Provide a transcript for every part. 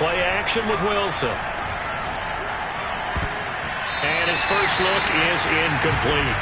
Play action with Wilson. And his first look is incomplete.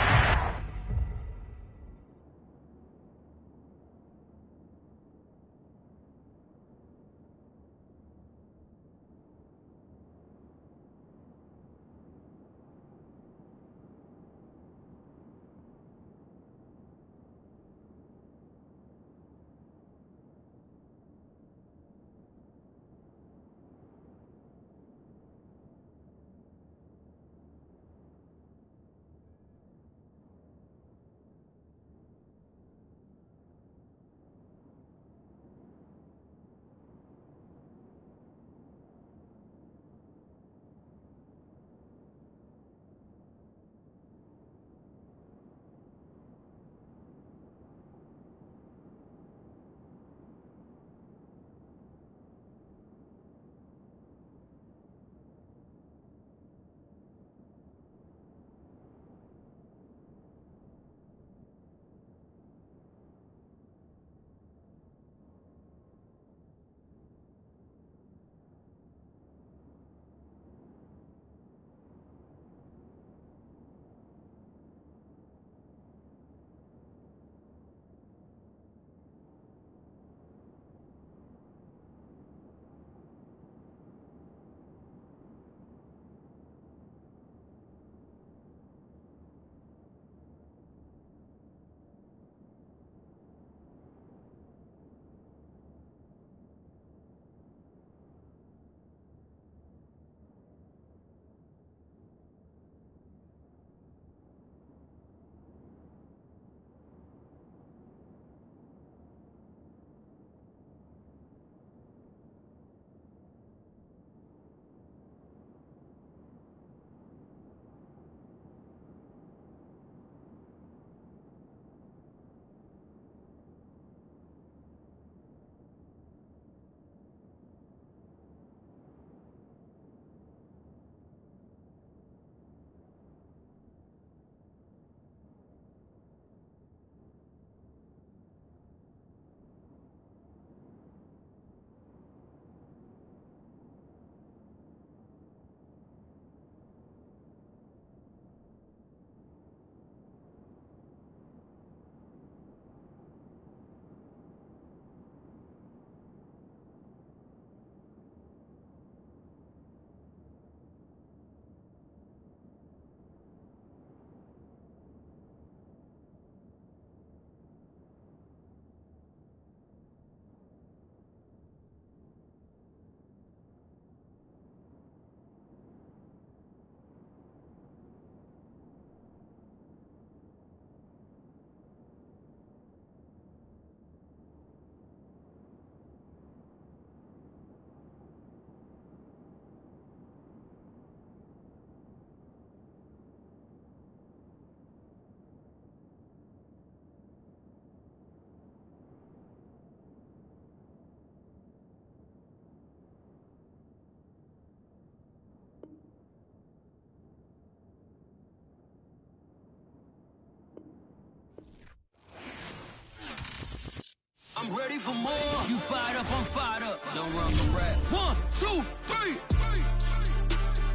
I'm ready for more. You fired up, I'm fired up. Don't run from rap. 1, 2, 3.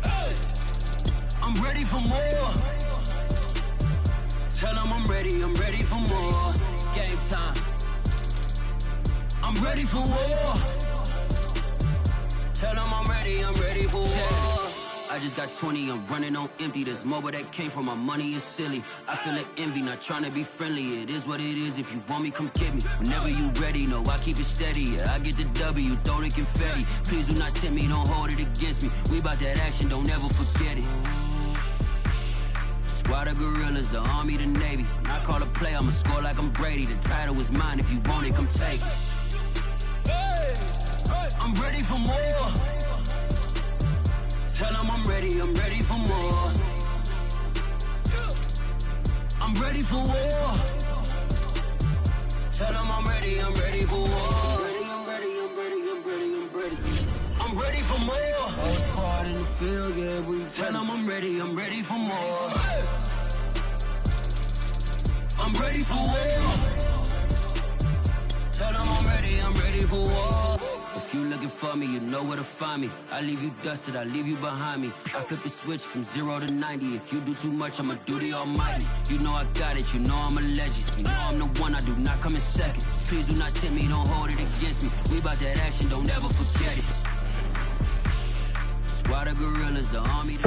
Hey. I'm ready for more. Tell them I'm ready for more. Game time. I'm ready for war. Tell them I'm ready for war. I just got 20, I'm running on empty. This mobile that came from my money is silly. I feel like envy, not trying to be friendly. It is what it is, if you want me, come get me. Whenever you ready, no, I keep it steady. Yeah, I get the W, throw the confetti. Please do not tempt me, don't hold it against me. We about that action, don't ever forget it. Squad of gorillas, the army, the navy. When I call a play, I'ma score like I'm Brady. The title is mine, if you want it, come take it. I'm ready for more. Tell them I'm ready for more. I'm ready for war. Tell them I'm ready for war. I'm ready for more. Whole squad in the field, yeah, we tell them I'm ready for more. I'm ready for war. Tell them I'm ready for war. If you looking for me, you know where to find me. I leave you dusted, I leave you behind me. I flip the switch from 0 to 90. If you do too much, I'ma do the almighty. You know I got it, you know I'm a legend. You know I'm the one, I do not come in second. Please do not tempt me, don't hold it against me. We about that action, don't ever forget it. Squad of gorillas, the army.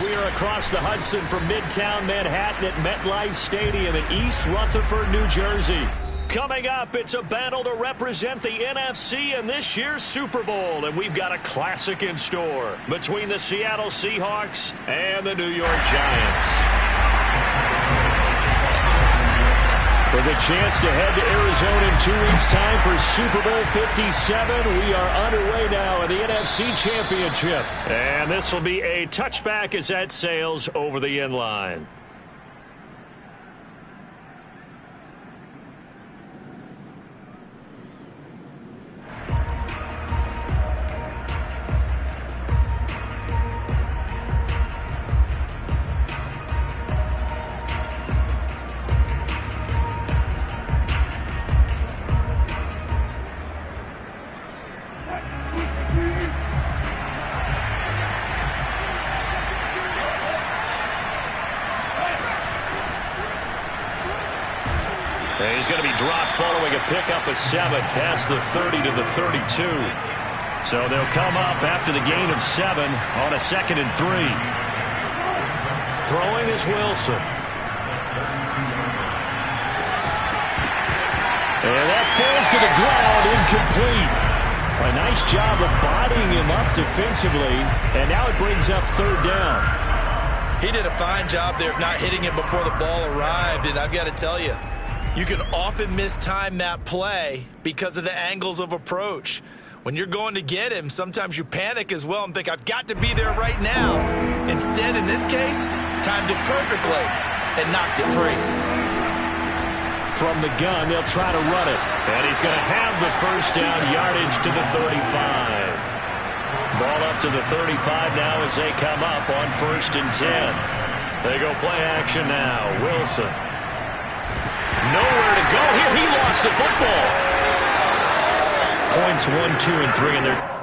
We are across the Hudson from Midtown Manhattan at MetLife Stadium in East Rutherford, New Jersey. Coming up, it's a battle to represent the NFC in this year's Super Bowl, and we've got a classic in store between the Seattle Seahawks and the New York Giants. With a chance to head to Arizona in 2 weeks' time for Super Bowl 57, we are underway now in the NFC Championship. And this will be a touchback as that sails over the end line. He's going to be dropped following a pickup of 7 past the 30 to the 32. So they'll come up after the gain of 7 on a 2nd and 3. Throwing is Wilson. And that falls to the ground, incomplete. A nice job of bodying him up defensively, and now it brings up 3rd down. He did a fine job there of not hitting him before the ball arrived, and I've got to tell you, you can often mistime that play because of the angles of approach. When you're going to get him, sometimes you panic as well and think, I've got to be there right now. Instead, in this case, timed it perfectly and knocked it free. From the gun, they'll try to run it. And he's going to have the 1st down yardage to the 35. Ball up to the 35 now as they come up on 1st and 10. They go play action now. Wilson. Nowhere to go here. He lost the football. Points 1, 2, and 3, and they're...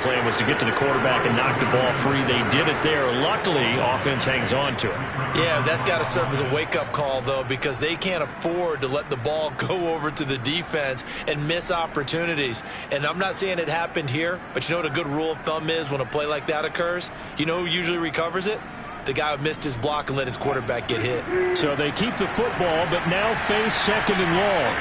plan was to get to the quarterback and knock the ball free. They did it there. Luckily, offense hangs on to it. Yeah, that's got to serve as a wake-up call, though, because they can't afford to let the ball go over to the defense and miss opportunities. And I'm not saying it happened here, but you know what a good rule of thumb is when a play like that occurs? You know who usually recovers it? The guy who missed his block and let his quarterback get hit. So they keep the football, but now face second and long.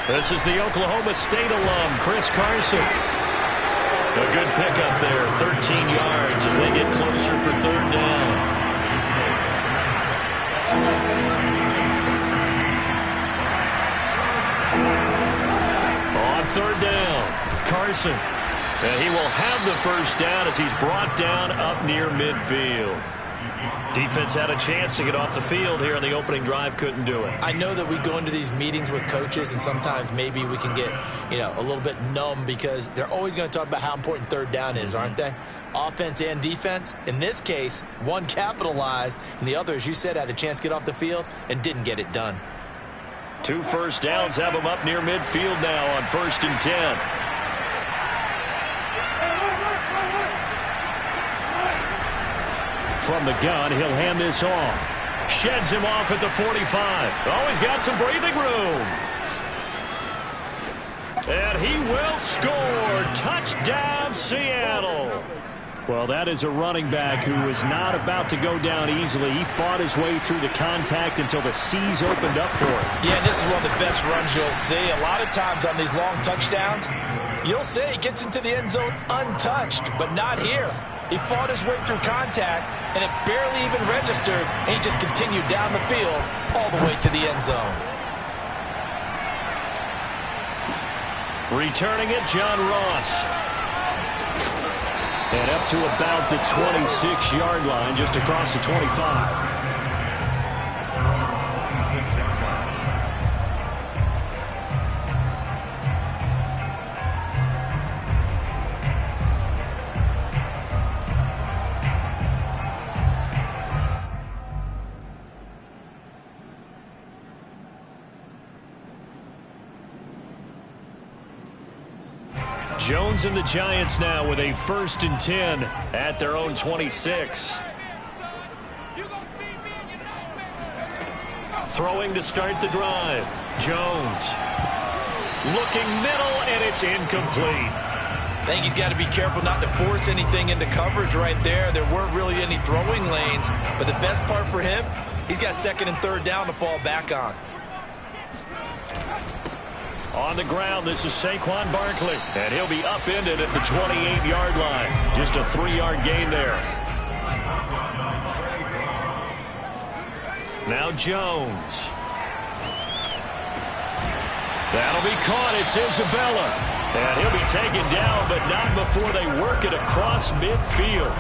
This is the Oklahoma State alum, Chris Carson. A good pickup there, 13 yards as they get closer for third down. On third down, Carson. And he will have the first down as he's brought down up near midfield. Defense had a chance to get off the field here on the opening drive, couldn't do it. I know that we go into these meetings with coaches, and sometimes maybe we can get, a little bit numb because they're always going to talk about how important third down is, aren't they? Offense and defense. In this case, one capitalized, and the other, as you said, had a chance to get off the field and didn't get it done. 2 first downs have them up near midfield now on 1st and 10. From the gun, he'll hand this off. Sheds him off at the 45. Oh, he's got some breathing room. And he will score. Touchdown, Seattle. Well, that is a running back who is not about to go down easily. He fought his way through the contact until the C's opened up for him. Yeah, this is one of the best runs you'll see. A lot of times on these long touchdowns, you'll see he gets into the end zone untouched, but not here. He fought his way through contact, and it barely even registered, and he just continued down the field all the way to the end zone. Returning it, John Ross. And up to about the 26-yard line, just across the 25. Jones and the Giants now with a 1st and 10 at their own 26. Throwing to start the drive. Jones. Looking middle, and it's incomplete. I think he's got to be careful not to force anything into coverage right there. There weren't really any throwing lanes, but the best part for him, he's got 2nd and 3rd down to fall back on. On the ground, this is Saquon Barkley, and he'll be upended at the 28-yard line. Just a 3-yard gain there. Now Jones. That'll be caught. It's Isabella. And he'll be taken down, but not before they work it across midfield.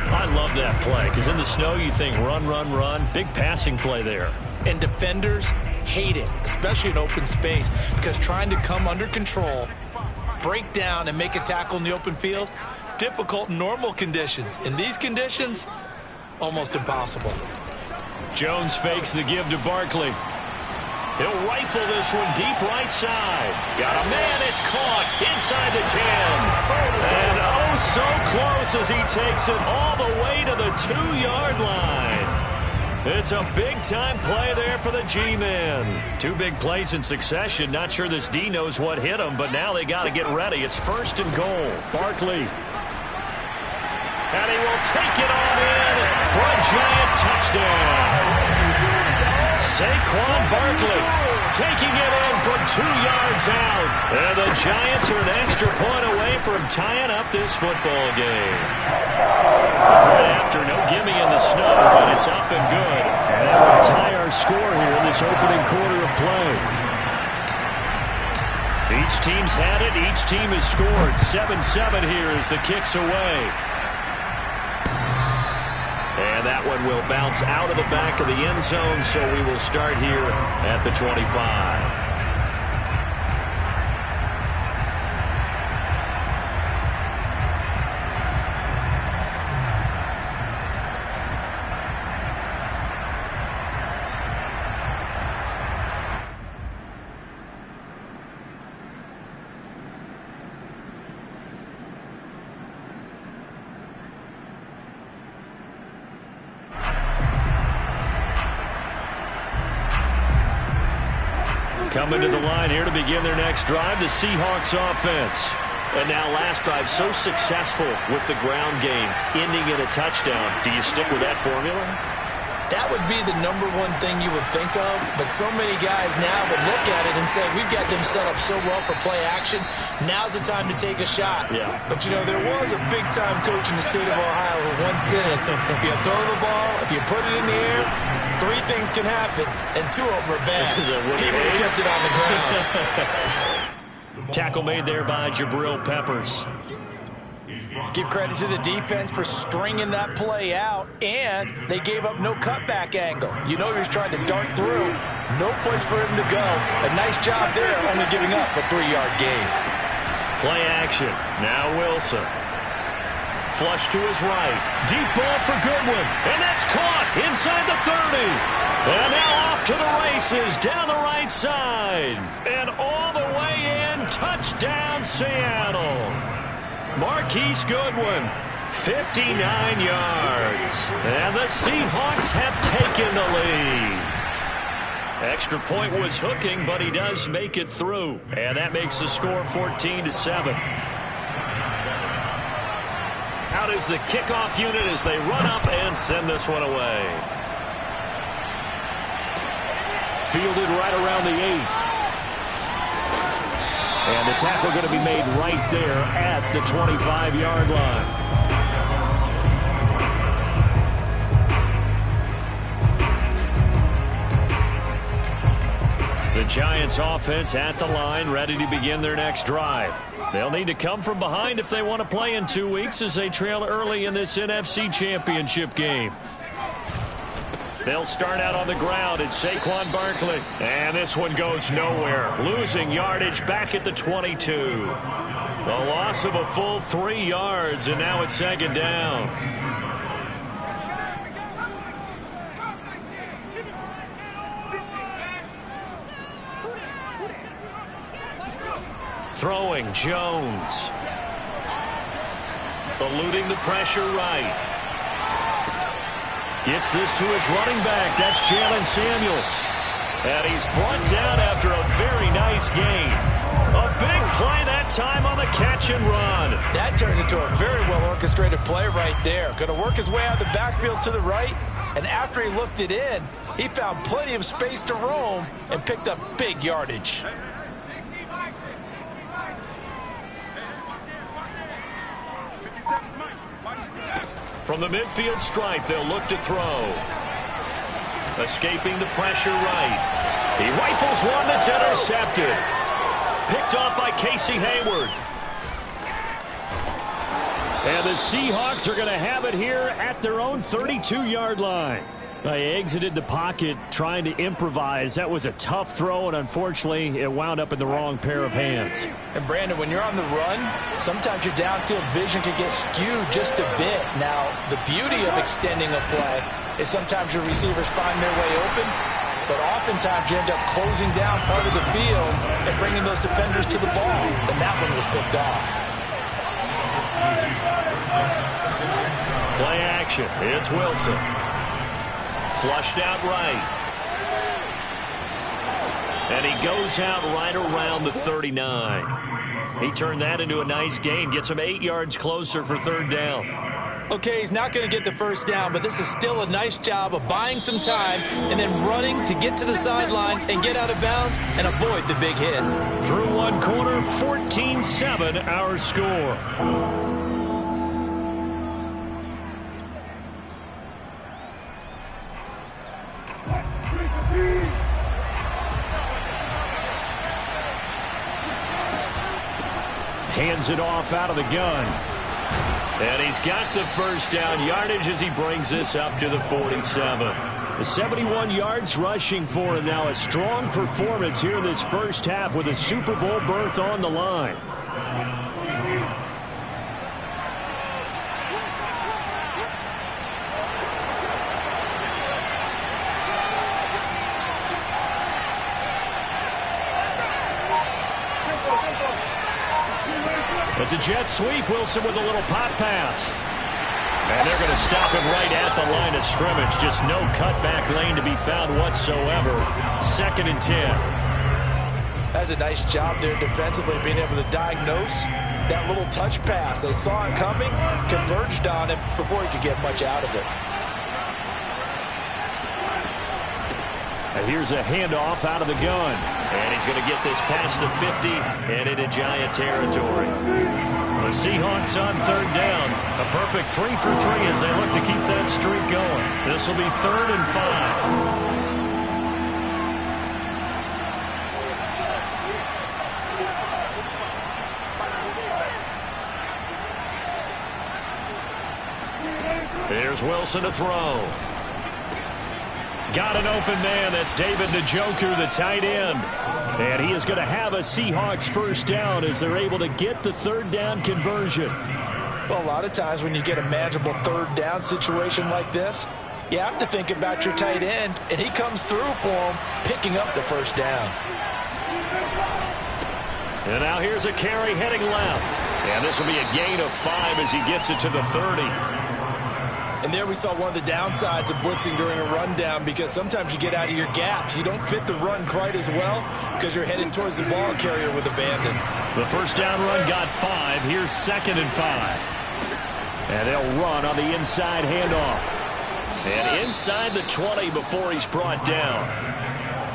I love that play, because in the snow you think run, run, run. Big passing play there. And defenders hate it, especially in open space, because trying to come under control, break down, and make a tackle in the open field, difficult in normal conditions. In these conditions, almost impossible. Jones fakes the give to Barkley. He'll rifle this one deep right side. Got a man, it's caught inside the 10. And oh, so close as he takes it all the way to the 2-yard line. It's a big-time play there for the G-men. 2 big plays in succession. Not sure this D knows what hit him, but now they got to get ready. It's 1st and goal. Barkley. And he will take it on in for a giant touchdown. Saquon Barkley taking it in from 2 yards out. And the Giants are an extra point away from tying up this football game. Right after, no gimme in the snow, but it's up and good. And that will tie our score here in this opening quarter of play. Each team's had it. Each team has scored. 7-7 here as the kick's away. And that one will bounce out of the back of the end zone, so we will start here at the 25. Coming to the line here to begin their next drive, the Seahawks offense. And now last drive so successful with the ground game, ending in a touchdown. Do you stick with that formula? That would be the number one thing you would think of, but so many guys now would look at it and say, we've got them set up so well for play action, now's the time to take a shot. Yeah. But, you know, there was a big-time coach in the state of Ohio who once said, if you throw the ball, if you put it in the air, 3 things can happen, and 2 of them are bad. He would have kept it on the ground. Tackle made there by Jabril Peppers. Give credit to the defense for stringing that play out, and they gave up no cutback angle. You know he was trying to dart through. No place for him to go. A nice job there, only giving up a 3-yard gain. Play action. Now Wilson. Flush to his right. Deep ball for Goodwin. And that's caught inside the 30. And now off to the races down the right side. And all the way in. Touchdown, Seattle. Marquise Goodwin, 59 yards. And the Seahawks have taken the lead. Extra point was hooking, but he does make it through. And that makes the score 14-7. Out is the kickoff unit as they run up and send this one away. Fielded right around the 8. And the tackle going to be made right there at the 25-yard line. The Giants offense at the line, ready to begin their next drive. They'll need to come from behind if they want to play in 2 weeks as they trail early in this NFC Championship game. They'll start out on the ground. It's Saquon Barkley. And this one goes nowhere. Losing yardage back at the 22. The loss of a full 3 yards, and now it's 2nd down. Throwing Jones. Eluding the pressure right. Gets this to his running back. That's Jalen Samuels. And he's brought down after a very nice gain. A big play that time on the catch and run. That turned into a very well-orchestrated play right there. Going to work his way out of the backfield to the right. And after he looked it in, he found plenty of space to roam and picked up big yardage. From the midfield stripe, they'll look to throw. Escaping the pressure right. He rifles one that's intercepted. Picked off by Casey Hayward. And the Seahawks are going to have it here at their own 32-yard line. They exited the pocket trying to improvise. That was a tough throw, and unfortunately, it wound up in the wrong pair of hands. And, Brandon, when you're on the run, sometimes your downfield vision can get skewed just a bit. Now, the beauty of extending a play is sometimes your receivers find their way open, but oftentimes you end up closing down part of the field and bringing those defenders to the ball, and that one was picked off. Play action. It's Wilson. Flushed out right. And he goes out right around the 39. He turned that into a nice gain. Gets him 8 yards closer for 3rd down. Okay, he's not going to get the first down, but this is still a nice job of buying some time and then running to get to the sideline and get out of bounds and avoid the big hit. Through one quarter, 14-7 our score. Hands it off out of the gun. And he's got the first down yardage as he brings this up to the 47. The 71 yards rushing for him now. A strong performance here in this first half with a Super Bowl berth on the line. It's a jet sweep. Wilson with a little pop pass. And they're going to stop him right at the line of scrimmage. Just no cutback lane to be found whatsoever. 2nd and 10. That's a nice job there defensively, being able to diagnose that little touch pass. They saw it coming, converged on him before he could get much out of it. And here's a handoff out of the gun. And he's going to get this past the 50 and into Giant territory. The Seahawks on third down. A perfect 3 for 3 as they look to keep that streak going. This will be 3rd and 5. Here's Wilson to throw. Got an open man. That's David Njoku, the tight end. And he is going to have a Seahawks first down as they're able to get the third down conversion. Well, a lot of times when you get a manageable third down situation like this, you have to think about your tight end, and he comes through for him, picking up the first down. And now here's a carry heading left. And this will be a gain of 5 as he gets it to the 30. And there we saw one of the downsides of blitzing during a rundown, because sometimes you get out of your gaps. You don't fit the run quite as well because you're heading towards the ball carrier with abandon. The first down run got 5. Here's 2nd and 5. And they'll run on the inside handoff. And inside the 20 before he's brought down.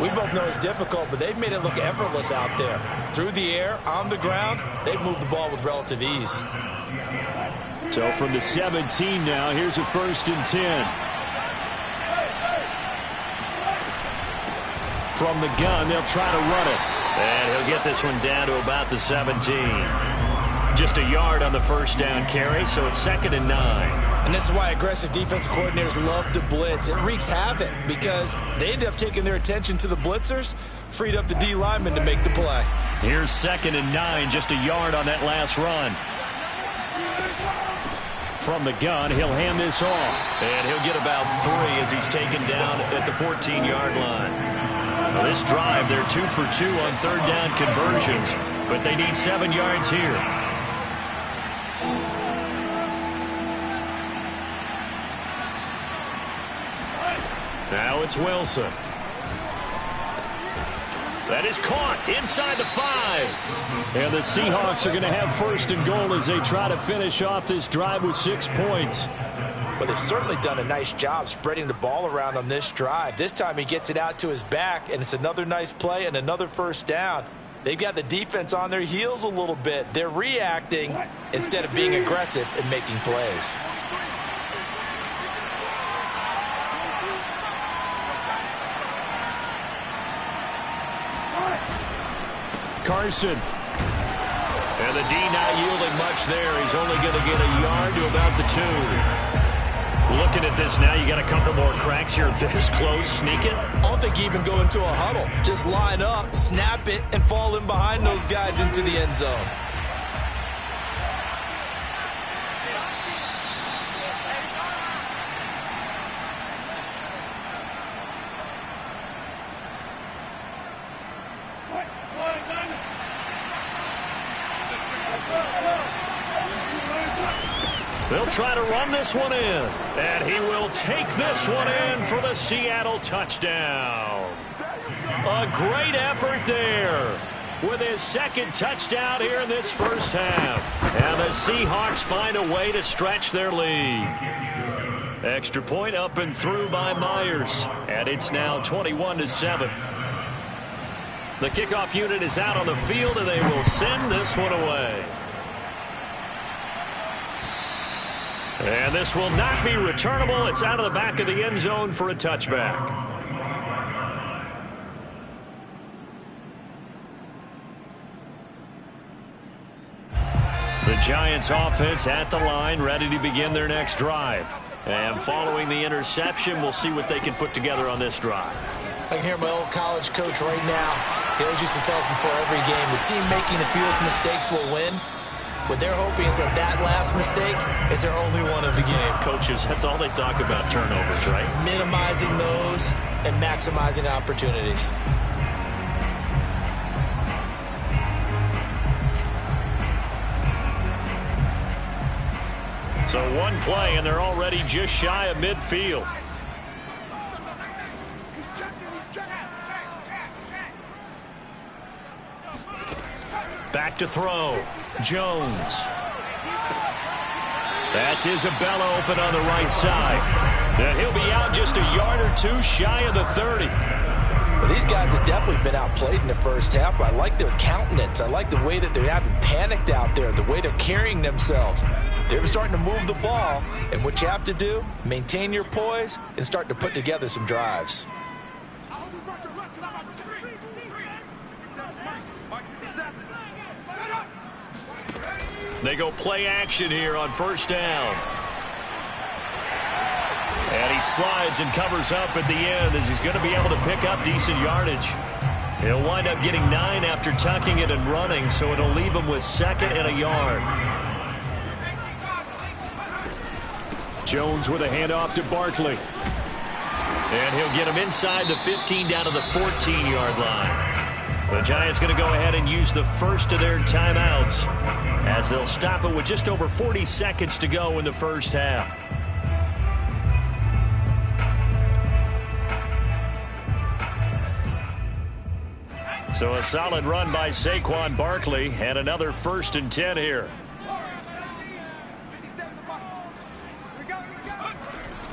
We both know it's difficult, but they've made it look effortless out there. Through the air, on the ground, they've moved the ball with relative ease. So from the 17 now, here's a 1st and 10. From the gun, they'll try to run it. And he'll get this one down to about the 17. Just a yard on the first down carry, so it's 2nd and 9. And this is why aggressive defense coordinators love to blitz. It wreaks havoc because they end up taking their attention to the blitzers, freed up the D lineman to make the play. Here's 2nd and 9, just a yard on that last run. From the gun, he'll hand this off. And he'll get about 3 as he's taken down at the 14-yard line. Now this drive, they're 2 for 2 on third down conversions, but they need 7 yards here. Now it's Wilson. That is caught inside the 5. And the Seahawks are going to have 1st and goal as they try to finish off this drive with 6 points. Well, they've certainly done a nice job spreading the ball around on this drive. This time he gets it out to his back, and it's another nice play and another first down. They've got the defense on their heels a little bit. They're reacting instead of being aggressive and making plays. Carson. And the D not yielding much there. He's only going to get a yard to about the 2. Looking at this now, you got a couple more cracks here this close. Sneak it. I don't think you even go into a huddle. Just line up, snap it, and fall in behind those guys into the end zone. They'll try to run this one in. And he will take this one in for the Seattle touchdown. A great effort there with his 2nd touchdown here in this first half. And the Seahawks find a way to stretch their lead. Extra point up and through by Myers. And it's now 21-7. The kickoff unit is out on the field, and they will send this one away. And this will not be returnable. It's out of the back of the end zone for a touchback. The Giants offense at the line, ready to begin their next drive. And following the interception, we'll see what they can put together on this drive. I can hear my old college coach right now. He always used to tell us before every game, the team making the fewest mistakes will win. What they're hoping is that last mistake is their only one of the game. Coaches, that's all they talk about, turnovers, right? Minimizing those and maximizing opportunities. So one play, and they're already just shy of midfield. back to throw. Jones. That's Isabella open on the right side. And he'll be out just a yard or two shy of the 30. Well, these guys have definitely been outplayed in the first half. I like their countenance. I like the way that they haven't panicked out there, the way they're carrying themselves. They're starting to move the ball, and what you have to do, maintain your poise and start to put together some drives. They go play action here on first down. And he slides and covers up at the end as he's going to be able to pick up decent yardage. He'll wind up getting 9 after tucking it and running, so it'll leave him with 2nd and a yard. Jones with a handoff to Barkley. And he'll get him inside the 15 down to the 14-yard line. The Giants going to go ahead and use the first of their timeouts as they'll stop it with just over 40 seconds to go in the first half. So a solid run by Saquon Barkley and another 1st and 10 here.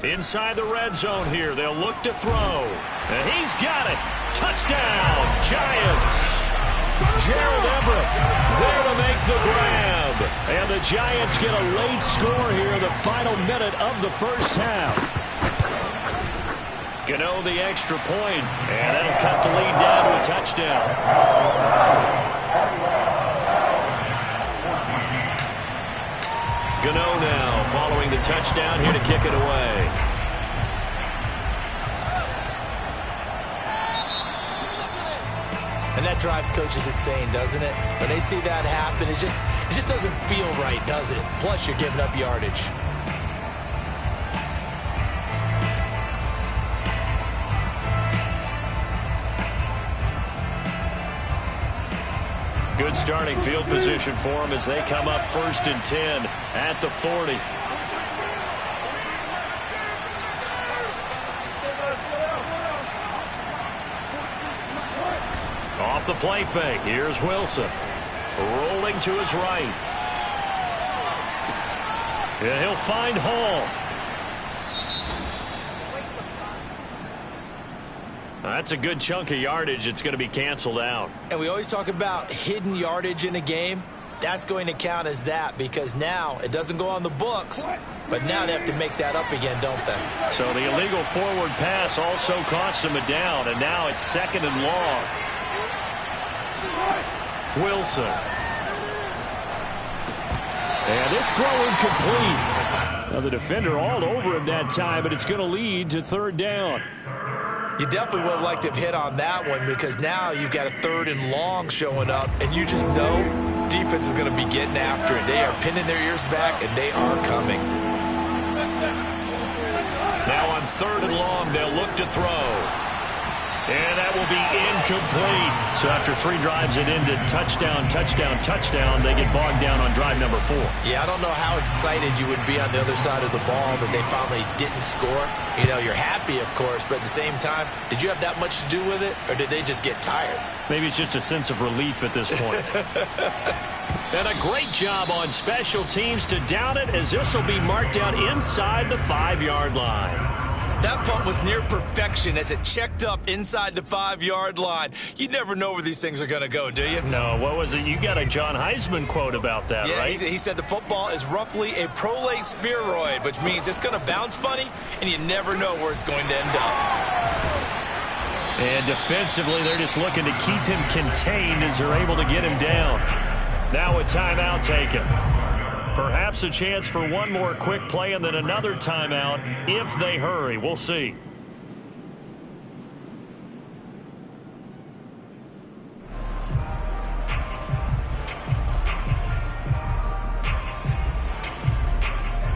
Inside the red zone here. They'll look to throw. And he's got it. Touchdown, Giants. Gerald Everett there to make the grab. And the Giants get a late score here in the final minute of the first half. Gano the extra point, and that'll cut the lead down to a touchdown. Gano now following the touchdown here to kick it away. And that drives coaches insane, doesn't it? When they see that happen, it just doesn't feel right, does it? Plus, you're giving up yardage. Good starting field position for them as they come up 1st and 10 at the 40. Off the play fake, here's Wilson. Rolling to his right. And he'll find Hall. That's a good chunk of yardage. It's going to be canceled out. And we always talk about hidden yardage in a game. That's going to count as that because now it doesn't go on the books, but now they have to make that up again, don't they? So the illegal forward pass also costs them a down, and now it's 2nd and long. Wilson. And this throw incomplete. Now the defender all over him that time, but it's going to lead to 3rd down. You definitely would have liked to have hit on that one because now you've got a 3rd and long showing up, and you just know defense is going to be getting after it. They are pinning their ears back, and they are coming. Now on 3rd and long, they'll look to throw. And that will be incomplete. So after 3 drives it ended touchdown, touchdown, touchdown, they get bogged down on drive number 4. Yeah, I don't know how excited you would be on the other side of the ball that they finally didn't score. You know, you're happy, of course, but at the same time, did you have that much to do with it, or did they just get tired? Maybe it's just a sense of relief at this point. And a great job on special teams to down it as this will be marked out inside the 5-yard line. That punt was near perfection as it checked up inside the 5-yard line. You never know where these things are going to go, do you? No, what was it? You got a John Heisman quote about that, right? Yeah, he said the football is roughly a prolate spheroid, which means it's going to bounce funny, and you never know where it's going to end up. And defensively, they're just looking to keep him contained as they're able to get him down. Now a timeout taken. Perhaps a chance for one more quick play and then another timeout if they hurry. We'll see.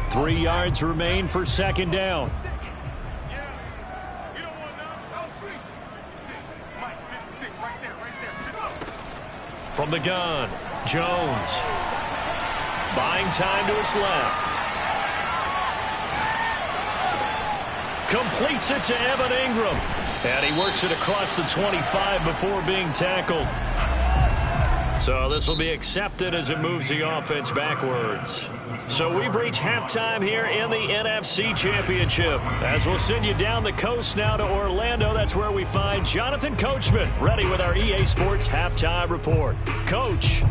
Three yards remain for 2nd down. From the gun, Jones. Buying time to his left. Completes it to Evan Ingram. And he works it across the 25 before being tackled. So this will be accepted as it moves the offense backwards. So we've reached halftime here in the NFC Championship. As we'll send you down the coast now to Orlando, that's where we find Jonathan Coachman ready with our EA Sports Halftime Report. Coach.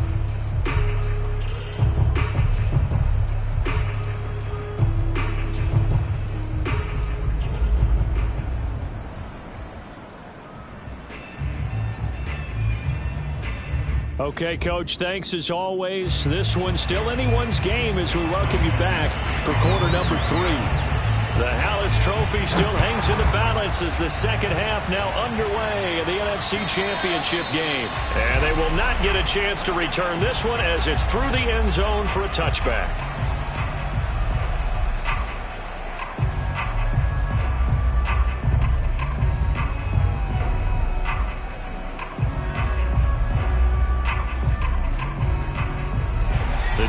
Okay, Coach, thanks as always. This one's still anyone's game as we welcome you back for quarter number 3. The Hallis Trophy still hangs in the balance as the second half now underway in the NFC Championship game. And they will not get a chance to return this one as it's through the end zone for a touchback.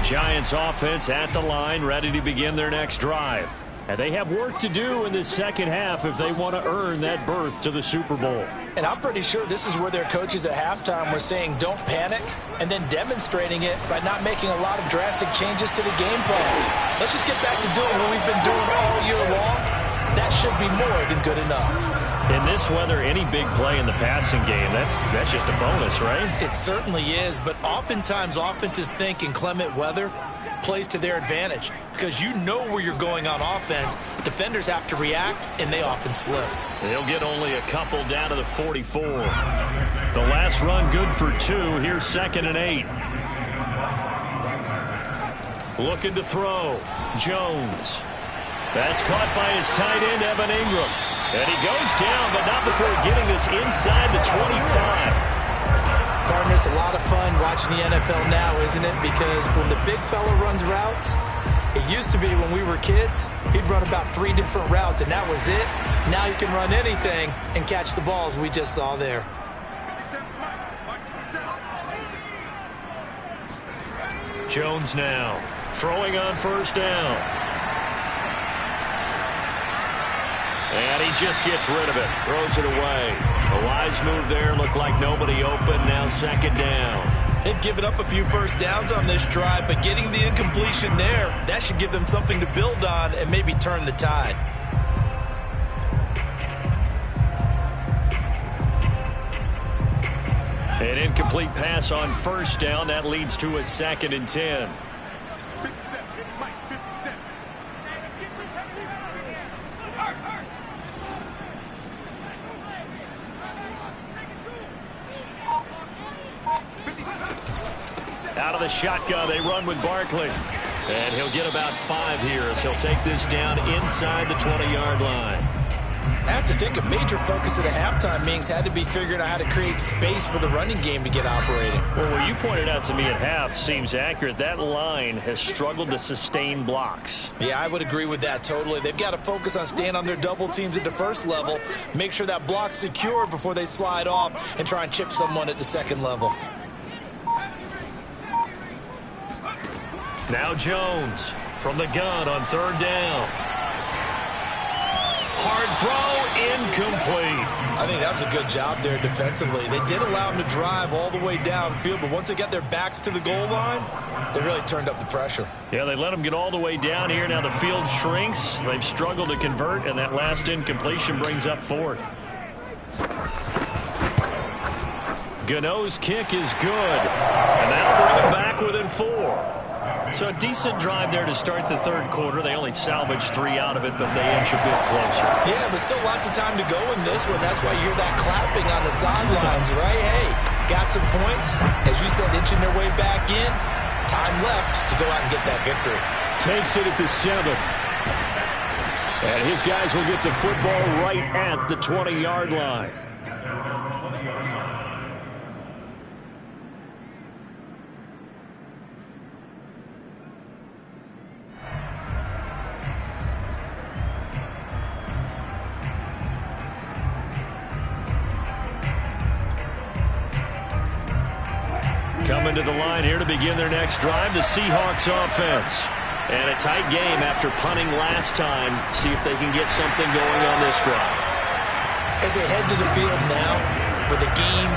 Giants offense at the line, ready to begin their next drive. And they have work to do in this second half if they want to earn that berth to the Super Bowl. And I'm pretty sure this is where their coaches at halftime were saying don't panic, and then demonstrating it by not making a lot of drastic changes to the game plan. Let's just get back to doing what we've been doing all year long. That should be more than good enough. In this weather, any big play in the passing game, that's just a bonus, right? It certainly is, but oftentimes offenses think inclement weather plays to their advantage because you know where you're going on offense. Defenders have to react, and they often slip. They'll get only a couple down to the 44. The last run good for 2. Here's 2nd and 8. Looking to throw. Jones. That's caught by his tight end, Evan Ingram. And he goes down, but not before getting this inside the 25. Partner, it's a lot of fun watching the NFL now, isn't it? Because when the big fella runs routes, it used to be when we were kids, he'd run about 3 different routes, and that was it. Now you can run anything and catch the balls we just saw there. Jones now throwing on first down. And he just gets rid of it. Throws it away. A wise move there. Looked like nobody open. Now 2nd down. They've given up a few first downs on this drive, but getting the incompletion there, that should give them something to build on and maybe turn the tide. An incomplete pass on first down. That leads to a 2nd and 10. Out of the shotgun, they run with Barkley. And he'll get about 5 here as he'll take this down inside the 20-yard line. I have to think a major focus of the halftime meetings had to be figuring out how to create space for the running game to get operating. Well, what you pointed out to me at half seems accurate. That line has struggled to sustain blocks. Yeah, I would agree with that totally. They've got to focus on staying on their double teams at the first level, make sure that block's secure before they slide off and try and chip someone at the second level. Now Jones from the gun on 3rd down. Hard throw, incomplete. I think that was a good job there defensively. They did allow them to drive all the way downfield, but once they got their backs to the goal line, they really turned up the pressure. Yeah, they let them get all the way down here. Now the field shrinks. They've struggled to convert, and that last incompletion brings up 4th. Gano's kick is good, and that'll bring them back within 4. So a decent drive there to start the 3rd quarter. They only salvaged 3 out of it, but they inch a bit closer. Yeah, but still lots of time to go in this one. That's why you hear that clapping on the sidelines, right? Hey, got some points. As you said, inching their way back in. Time left to go out and get that victory. Takes it at the 7. And his guys will get the football right at the 20-yard line. Coming to the line here to begin their next drive, the Seahawks offense. And a tight game after punting last time. See if they can get something going on this drive. As they head to the field now, with the game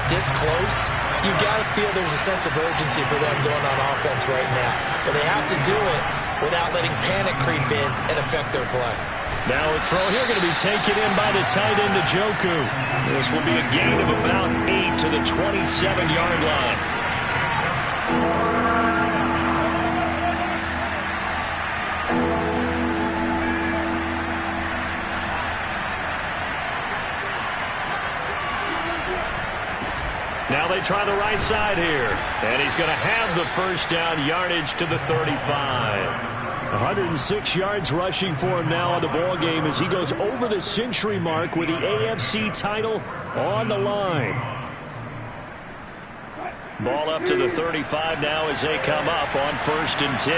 this close, You've got to feel there's a sense of urgency for them going on offense right now. But they have to do it without letting panic creep in and affect their play. Now a throw here going to be taken in by the tight end, Njoku. This will be a gain of about 8 to the 27-yard line. Now they try the right side here. And he's going to have the first down, yardage to the 35. 106 yards rushing for him now on the ball game as he goes over the century mark with the AFC title on the line. Ball up to the 35 now as they come up on 1st and 10.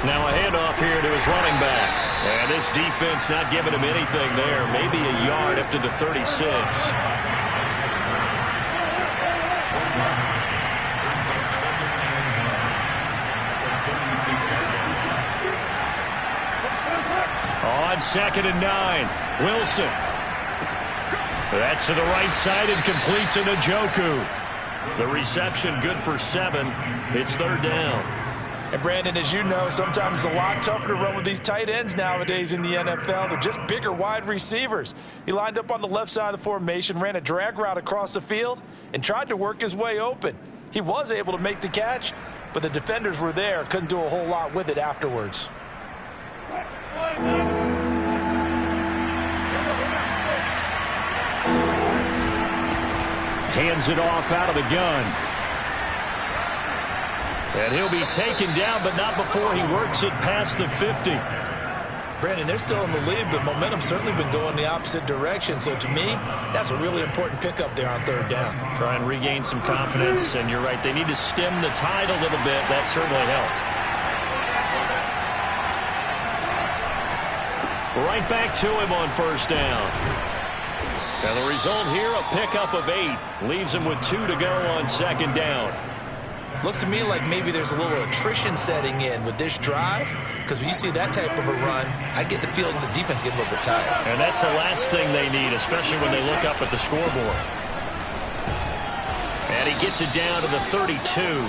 Now a handoff here to his running back. And this defense not giving him anything there. Maybe a yard up to the 36. On 2nd and 9, Wilson. That's to the right side and complete to Njoku. The reception good for 7. It's 3rd down. And Brandon, as you know, sometimes it's a lot tougher to run with these tight ends nowadays in the NFL. They're just bigger wide receivers. He lined up on the left side of the formation, ran a drag route across the field, and tried to work his way open. He was able to make the catch, but the defenders were there, couldn't do a whole lot with it afterwards. Hands it off out of the gun. And he'll be taken down, but not before he works it past the 50. Brandon, they're still in the lead, but momentum's certainly been going the opposite direction. So to me, that's a really important pickup there on 3rd down. Try and regain some confidence, and you're right, they need to stem the tide a little bit. That certainly helped. Right back to him on 1st down. And the result here, a pickup of 8. Leaves him with 2 to go on 2nd down. Looks to me like maybe there's a little attrition setting in with this drive, because when you see that type of a run, I get the feeling the defense getting a little bit tired. And that's the last thing they need, especially when they look up at the scoreboard. And he gets it down to the 32.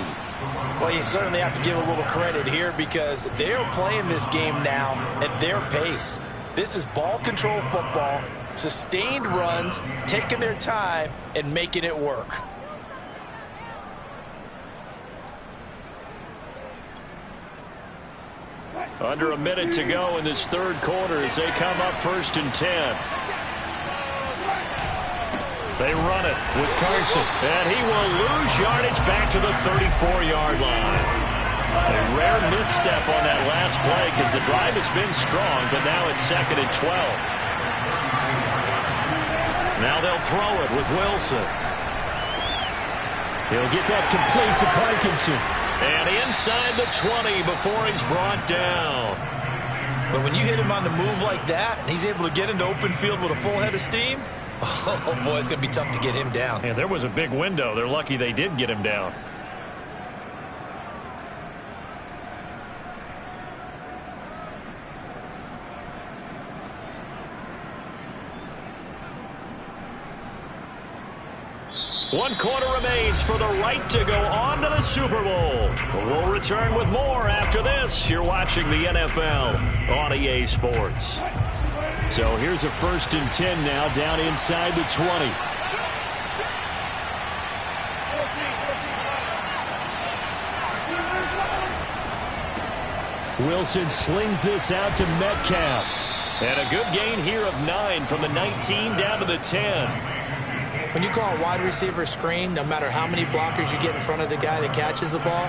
Well, you certainly have to give a little credit here because they're playing this game now at their pace. This is ball control football, sustained runs, taking their time, and making it work. Under a minute to go in this 3rd quarter as they come up 1st and 10. They run it with Carson, and he will lose yardage back to the 34-yard line. A rare misstep on that last play because the drive has been strong, but now it's 2nd and 12. Now they'll throw it with Wilson. He'll get that complete to Parkinson. And inside the 20 before he's brought down. But when you hit him on the move like that, and he's able to get into open field with a full head of steam, oh boy, it's going to be tough to get him down. Yeah, there was a big window. They're lucky they did get him down. One quarter remains for the right to go on to the Super Bowl. We'll return with more after this. You're watching the NFL on EA Sports. So here's a 1st and 10 now down inside the 20. Wilson slings this out to Metcalf. And a good gain here of 9 from the 19 down to the 10. When you call a wide receiver screen, no matter how many blockers you get in front of the guy that catches the ball,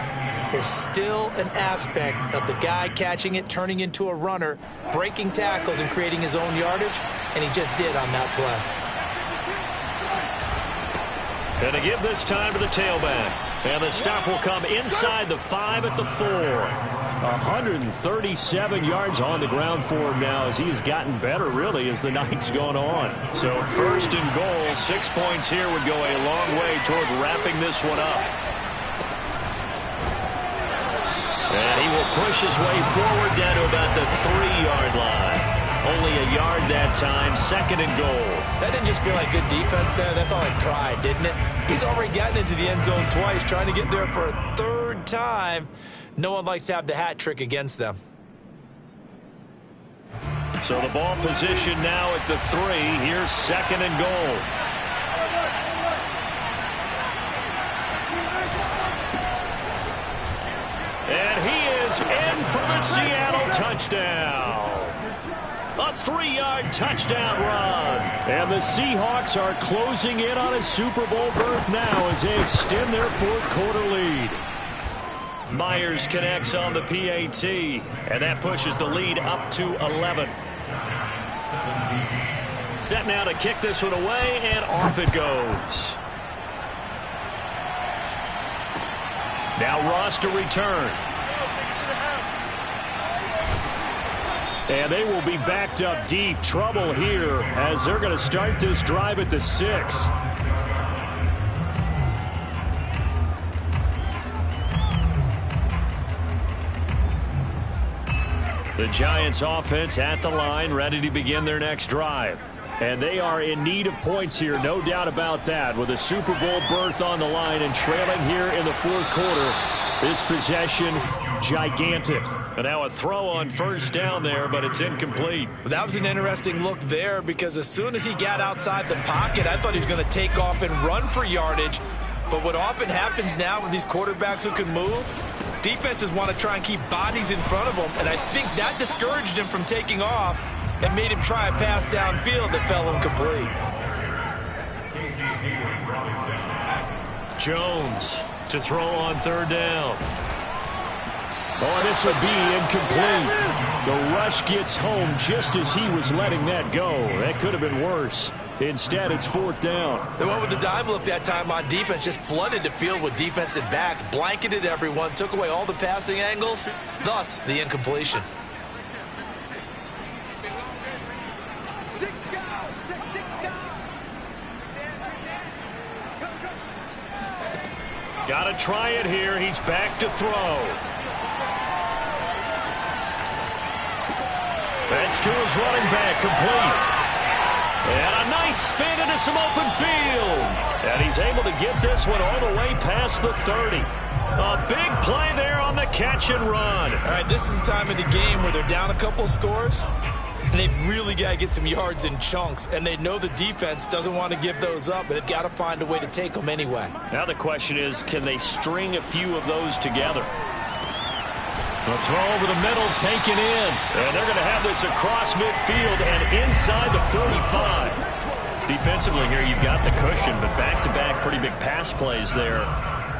there's still an aspect of the guy catching it, turning into a runner, breaking tackles and creating his own yardage, and he just did on that play. And to give this time to the tailback. And the stop will come inside the 5 at the 4. 137 yards on the ground for him now as he has gotten better, really, as the night's gone on. So 1st and goal, 6 points here would go a long way toward wrapping this one up. And he will push his way forward down to about the 3-yard line. Only a yard that time, 2nd and goal. That didn't just feel like good defense there. That felt like pride, didn't it? He's already gotten into the end zone twice, trying to get there for a 3rd time. No one likes to have the hat trick against them. So the ball position now at the 3. Here's 2nd and goal. And he is in for the Seattle touchdown. A 3-yard touchdown run. And the Seahawks are closing in on a Super Bowl berth now as they extend their 4th quarter lead. Myers connects on the PAT, and that pushes the lead up to 11. Set now to kick this one away, and off it goes. Now Ross to return. And they will be backed up deep. Trouble here as they're going to start this drive at the 6. The Giants offense at the line, ready to begin their next drive. And they are in need of points here, no doubt about that, with a Super Bowl berth on the line and trailing here in the 4th quarter. This possession, gigantic. And now a throw on 1st down there, but it's incomplete. That was an interesting look there because as soon as he got outside the pocket, I thought he was going to take off and run for yardage. But what often happens now with these quarterbacks who can move, defenses want to try and keep bodies in front of them, and I think that discouraged him from taking off and made him try a pass downfield that fell incomplete. Jones to throw on 3rd down. Oh, this will be incomplete. The rush gets home just as he was letting that go. That could have been worse. Instead, it's 4th down. They went with the dime look that time on defense, just flooded the field with defensive backs, blanketed everyone, took away all the passing angles, thus the incompletion. Got to try it here. He's back to throw. That's to his running back, complete. And a nice spin into some open field. And he's able to get this one all the way past the 30. A big play there on the catch and run. All right, this is the time of the game where they're down a couple of scores, and they've really got to get some yards in chunks. And they know the defense doesn't want to give those up, but they've got to find a way to take them anyway. Now the question is, can they string a few of those together? The throw over the middle taken in. And they're going to have this across midfield and inside the 45. Defensively here, you've got the cushion, but back-to-back pretty big pass plays there.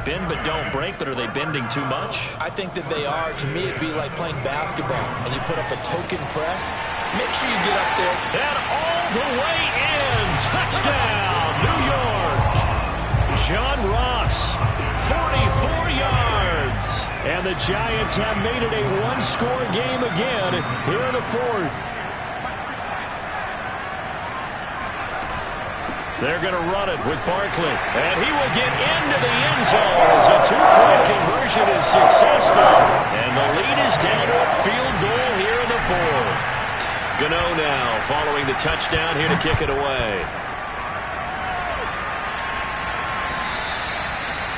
Bend but don't break, but are they bending too much? I think that they are. To me, it'd be like playing basketball, and you put up a token press. Make sure you get up there. And all the way in. Touchdown, New York. John Ross, 44 yards. And the Giants have made it a one-score game again here in the 4th. They're going to run it with Barkley. And he will get into the end zone as a 2-point conversion is successful. And the lead is down to a field goal here in the 4th. Gano now following the touchdown here to kick it away.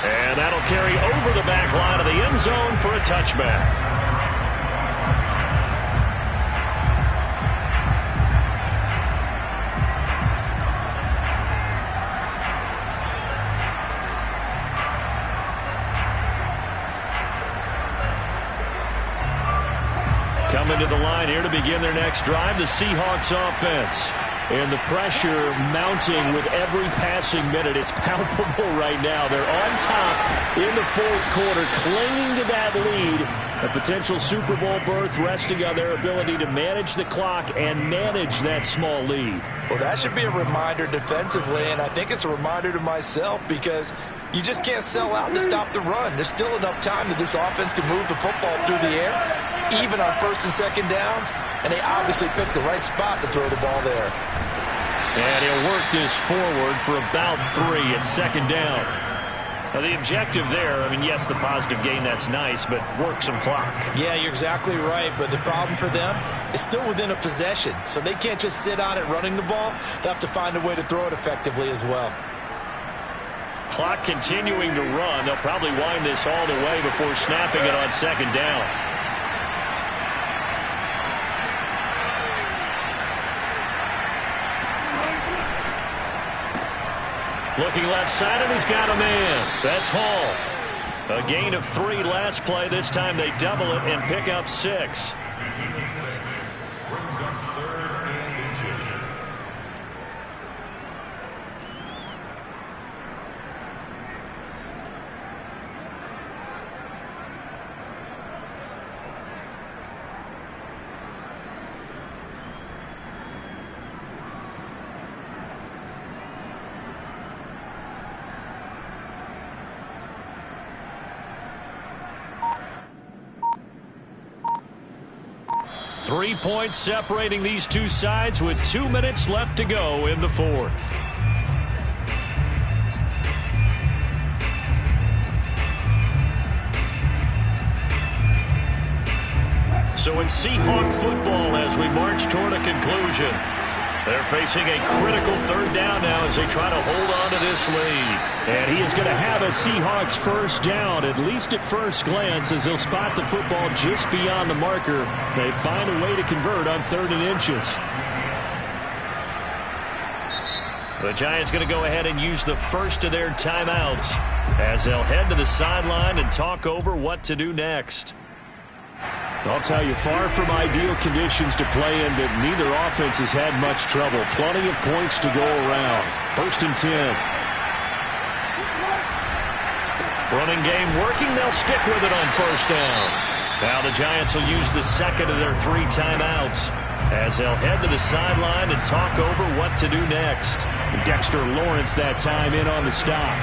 And that'll carry over the back line of the end zone for a touchback. Coming to the line here to begin their next drive, the Seahawks offense. And the pressure mounting with every passing minute. It's palpable right now. They're on top in the 4th quarter, clinging to that lead. A potential Super Bowl berth resting on their ability to manage the clock and manage that small lead. Well, that should be a reminder defensively, and I think it's a reminder to myself because you just can't sell out to stop the run. There's still enough time that this offense can move the football through the air, even on 1st and 2nd downs, and they obviously picked the right spot to throw the ball there. And he'll work this forward for about 3 at 2nd down. Now, the objective there, I mean, yes, the positive gain, that's nice, but work some clock. Yeah, you're exactly right, but the problem for them is still within a possession, so they can't just sit on it running the ball. They'll have to find a way to throw it effectively as well. Clock continuing to run. They'll probably wind this all the way before snapping it on second down. Looking left side, and he's got a man. That's Hall. A gain of 3 last play. This time they double it and pick up 6. Three points separating these two sides with 2 minutes left to go in the fourth. So in Seahawk football as we march toward a conclusion. They're facing a critical third down now as they try to hold on to this lead. And he is going to have a Seahawks first down, at least at first glance, as they'll spot the football just beyond the marker. They find a way to convert on 3rd and inches. The Giants going to go ahead and use the first of their timeouts as they'll head to the sideline and talk over what to do next. I'll tell you, far from ideal conditions to play in, but neither offense has had much trouble. Plenty of points to go around. 1st and 10. Running game working. They'll stick with it on 1st down. Now the Giants will use the second of their 3 timeouts as they'll head to the sideline and talk over what to do next. Dexter Lawrence that time in on the stop.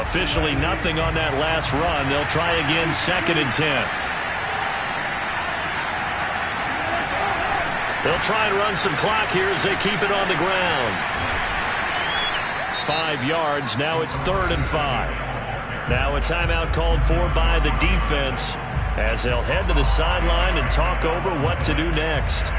Officially nothing on that last run. They'll try again 2nd and 10. They'll try and run some clock here as they keep it on the ground. 5 yards. Now it's 3rd and 5. Now a timeout called for by the defense as they'll head to the sideline and talk over what to do next.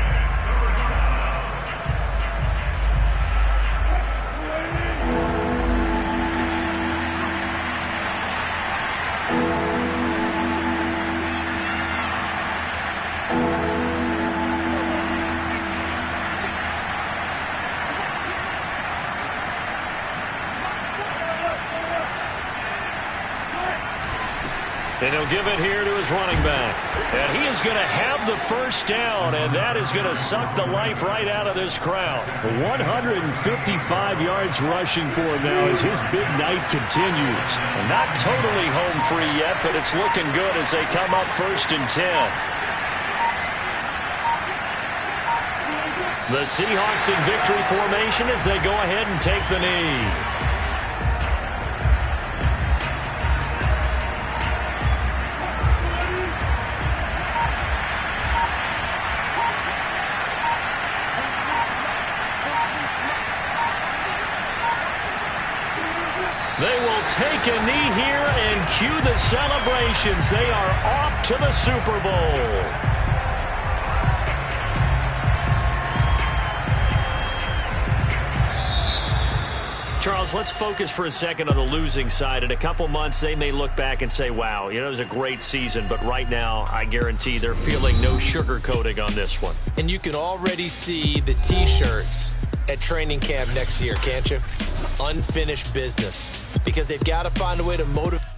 And he'll give it here to his running back. And he is going to have the first down, and that is going to suck the life right out of this crowd. 155 yards rushing for him now as his big night continues. And not totally home free yet, but it's looking good as they come up 1st and 10. The Seahawks in victory formation as they go ahead and take the knee. They will take a knee here and cue the celebrations. They are off to the Super Bowl. Charles, let's focus for a second on the losing side. In a couple months, they may look back and say, wow, it was a great season. But right now, I guarantee they're feeling no sugarcoating on this one. And you can already see the T-shirts at training camp next year, can't you? Unfinished business. Because they've got to find a way to motivate.